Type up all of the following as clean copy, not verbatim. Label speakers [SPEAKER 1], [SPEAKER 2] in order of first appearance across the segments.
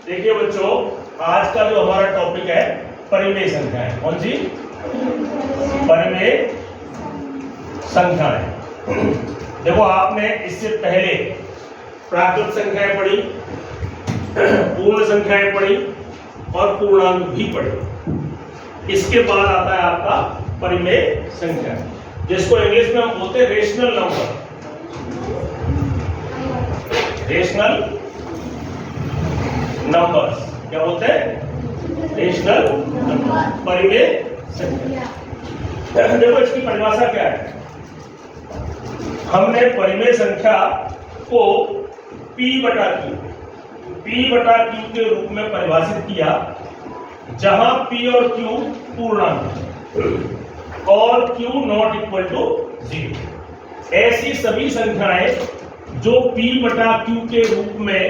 [SPEAKER 1] देखिए बच्चों, आज का जो हमारा टॉपिक है परिमेय संख्याएं। कौन सी? परिमेय संख्याएं। देखो, आपने इससे पहले प्राकृत संख्याएं पढ़ी, पूर्ण संख्याएं पढ़ी और पूर्णांक भी पढ़ी। इसके बाद आता है आपका परिमेय संख्या, जिसको इंग्लिश में हम बोलते हैं रेशनल नंबर। रेशनल नंबर्स क्या बोलते हैं? रेशनल नंबर, परिमेय संख्या। देखो, इसकी परिभाषा क्या है? हमने परिमेय संख्या को P बटा Q के रूप में परिभाषित किया, जहां P और Q पूर्णांक और Q नॉट इक्वल टू 0। ऐसी सभी संख्याएं जो P बटा Q के रूप में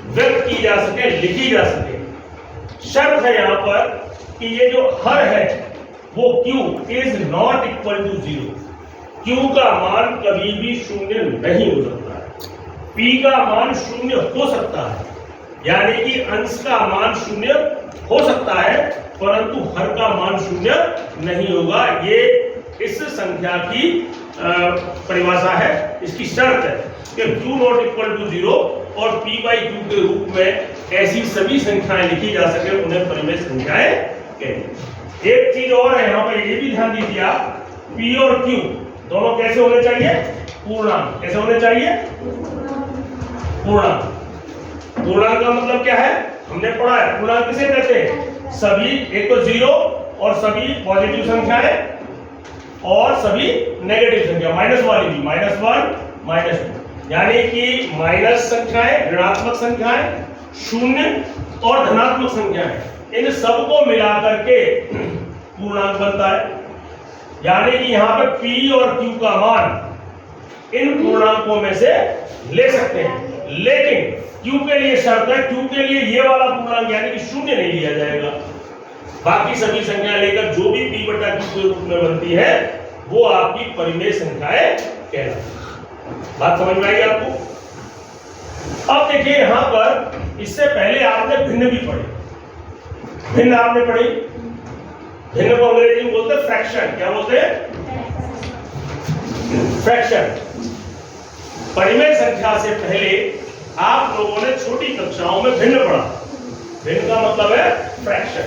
[SPEAKER 1] व्यक्त की जा सके, लिखी जा सके। शर्त है यहां पर कि ये जो हर है वो Q is not equal to 0। Q का मान कभी भी शून्य नहीं हो सकता है। P का मान शून्य हो सकता है, यानी कि अंश का मान शून्य हो सकता है, परंतु हर का मान शून्य नहीं होगा। ये इस संख्या की परिभाषा है, इसकी शर्त है कि Q नॉट इक्वल टू 0 और P बाई Q के रूप में ऐसी सभी संख्याएं लिखी जा सके, उन्हें परिमेय संख्याएं कहते हैं। एक चीज और है यहाँ पर, ये भी ध्यान दीजिए आप, P और Q दोनों कैसे होने चाहिए? पूर्णांक। कैसे होने चाहिए? पूर्णांक। पूर्णांक का मतलब क्या है? हमने पढ़ा है, पूर्णांक किसे कहते हैं? सभी, एक तो 0 और सभी पॉजिटिव संख्याएं और सभी नेगेटिव संख्या, माइनस वाली भी, -1 -2, यानी कि माइनस संख्याएं, ऋणात्मक संख्याएं, शून्य और धनात्मक संख्याएं, इन सबको मिलाकर के पूर्णांक बनता है। यानी कि यहाँ पे P और Q का मान इन पूर्णांकों में से ले सकते हैं, लेकिन Q के लिए शर्त है, Q के लिए ये वाला पूर्णांक यानी कि शून्य नहीं लिया जाएगा। बाकी सभी संख्या लेकर जो भी P बटा Q के रूप में बनती है वो आपकी परिमेय संख्याएं कहलाती है। बात समझ में आई आपको? अब देखिए, यहां पर इससे पहले आपने भिन्न भी पढ़े। भिन्न आपने पढ़ी, भिन्न को अंग्रेजी में बोलते हैं फ्रैक्शन। क्या बोलते हैं? फ्रैक्शन। परिमेय संख्या से पहले आप लोगों ने छोटी कक्षाओं में भिन्न पढ़ा। भिन्न का मतलब है फ्रैक्शन।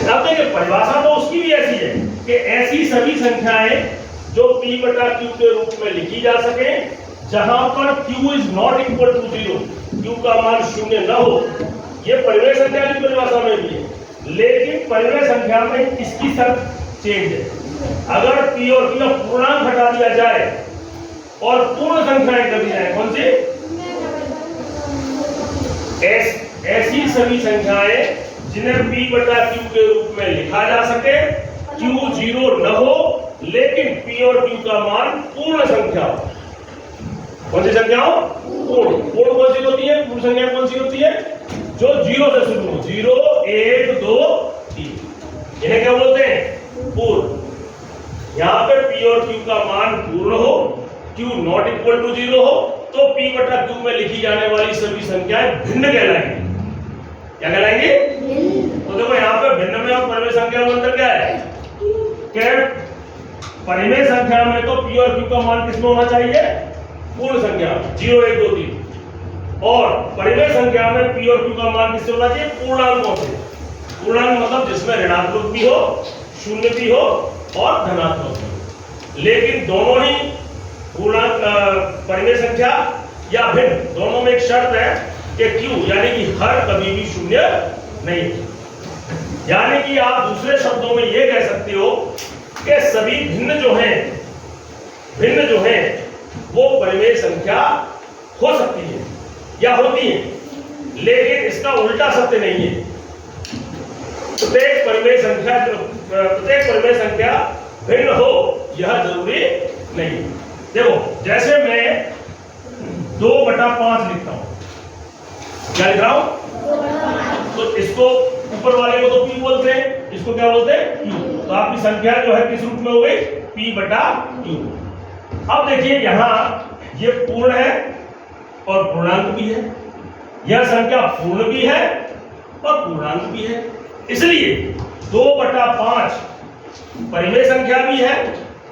[SPEAKER 1] अब देखिए, परिभाषा तो उसकी भी ऐसी है कि ऐसी सभी संख्याएं जो P बटा Q के रूप में लिखी जा सके, जहां पर Q is not equal to 0, Q का मान शून्य न हो। ये परिमेय संख्या की परिभाषा में भी है, लेकिन परिमेय संख्या में इसकी शर्त चेंज है। अगर P और Q का पूर्णांक हटा दिया जाए और पूर्ण संख्याएं कर दी जाए, कौन सी? ऐसी सभी संख्याएं जिन्हें P बटा Q के रूप में लिखा जा सके, Q 0 न हो, लेकिन P और Q का मान पूर्ण संख्या हो। कौन सी संख्या हो? पूर्ण। पूर्ण कौन सी होती है? पूर्ण संख्या कौन सी होती है? जो 0 से शुरू हो, 0 1 2 3, इन्हें क्या बोलते हैं? पूर्ण। यहाँ पे P और Q का मान पूर्ण हो, Q नॉट इक्वल टू 0 हो, तो P बटा Q में लिखी जाने वाली सभी संख्याएं भिन्न कहलाएंगी। क्या कहलाएंगे? तो देखो, यहाँ पे भिन्न में और परिमेय संख्या में अंतर क्या है? कि परिमेय संख्या में तो P और Q का मान किसमें होना चाहिए? पूर्ण संख्या 0 1 2 3, और परिमेय संख्या में P और Q का मान किससे होना चाहिए? पूर्णांकों से। पूर्णांक मतलब जिसमें ऋणात्मक भी हो, शून्य भी हो और धनात्मक भी हो। लेकिन दोनों ही पूर्णांक परिमेय संख्या या भिन्न, दोनों में एक शर्त है कि Q यानी कि हर कभी भी शून्य नहीं। यानी कि आप दूसरे शब्दों में यह कह सकते हो कि सभी भिन्न जो हैं वो परिमेय संख्या हो सकती है या होती है, लेकिन इसका उल्टा सत्य नहीं है। प्रत्येक परिमेय संख्या भिन्न हो यह जरूरी नहीं। देखो, जैसे मैं 2/5 लिखता हूं, क्या लिख रहा हूं? तो इसको ऊपर वाले को तो P बोलते हैं, इसको क्या बोलते हैं? Q। तो आपकी संख्या जो है किस रूप में हो गई? P बटा Q। अब देखिए, यहां ये पूर्ण है और पूर्णांक भी है, यह संख्या पूर्ण भी है और पूर्णांक भी है, इसलिए 2/5 परिमेय संख्या भी है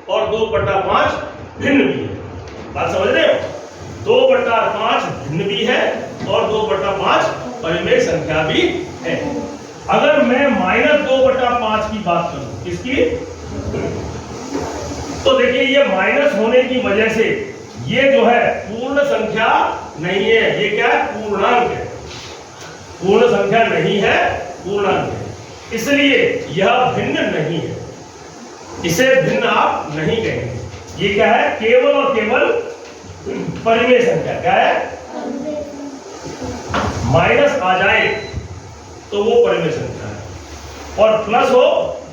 [SPEAKER 1] और 2/5 भिन्न भी है। बात समझ रहे हो? 2/5 भिन्न भी है और 2/5 परिमेय संख्या भी है। अगर मैं -2/5 की बात करूं, किसकी? तो देखिए ये माइनस होने की वजह से ये जो है पूर्ण संख्या नहीं है, ये क्या है? पूर्णांक है। पूर्ण संख्या नहीं है, पूर्णांक है, इसलिए यह भिन्न नहीं है, इसे भिन्न आप नहीं कहेंगे। ये क्या है? केवल और केवल परिमेय संख्या। क्या है? माइनस आ जाए तो वो परिमेय संख्या है और प्लस हो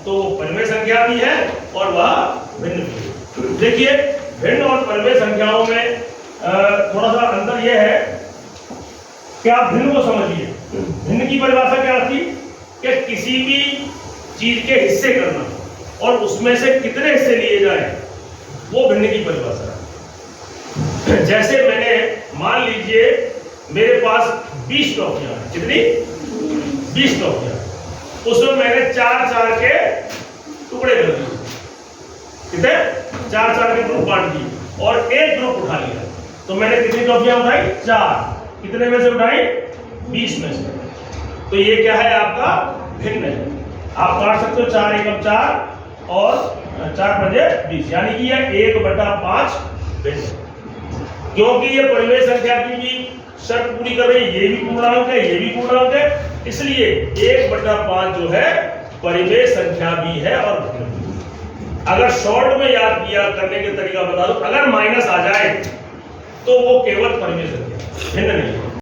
[SPEAKER 1] तो वो परिमेय संख्या भी है और वह भिन्न भी है। देखिए भिन्न और परिमेय संख्याओं में थोड़ा सा अंतर यह है कि आप भिन्न को समझिए। भिन्न की परिभाषा क्या थी कि किसी भी चीज के हिस्से करना और उसमें से कितने हिस्से लिए जाए, वो भिन्न की परिभाषा है। जैसे मैंने मान लीजिए मेरे पास 20 टॉफियां हैं। कितनी? 20 टॉफियां। उसमें मैंने 4-4 के टुकड़े कर दिए। कितने? 4-4 के ग्रुप बांट दिए और एक ग्रुप उठा लिया। तो मैंने कितनी टॉफियां उठाई? 4। कितने में से उठाई? 20 में से। तो ये क्या है? आपका भिन्न है। आप काट सकते हो 4 एकम 4 और 4×5 20, यानी कि यह 1/5 भिन्न। क्योंकि ये परिमेय संख्या की भी शर्त पूरी कर रही है, ये भी पूर्णांक है, ये भी पूर्णांक है, इसलिए 1/5 जो है परिमेय संख्या भी है और भिन्न भी है। अगर शॉर्ट में याद किया करने के तरीका बता दो, अगर माइनस आ जाए तो वो केवल परिमेय संख्या, भिन्न नहीं है।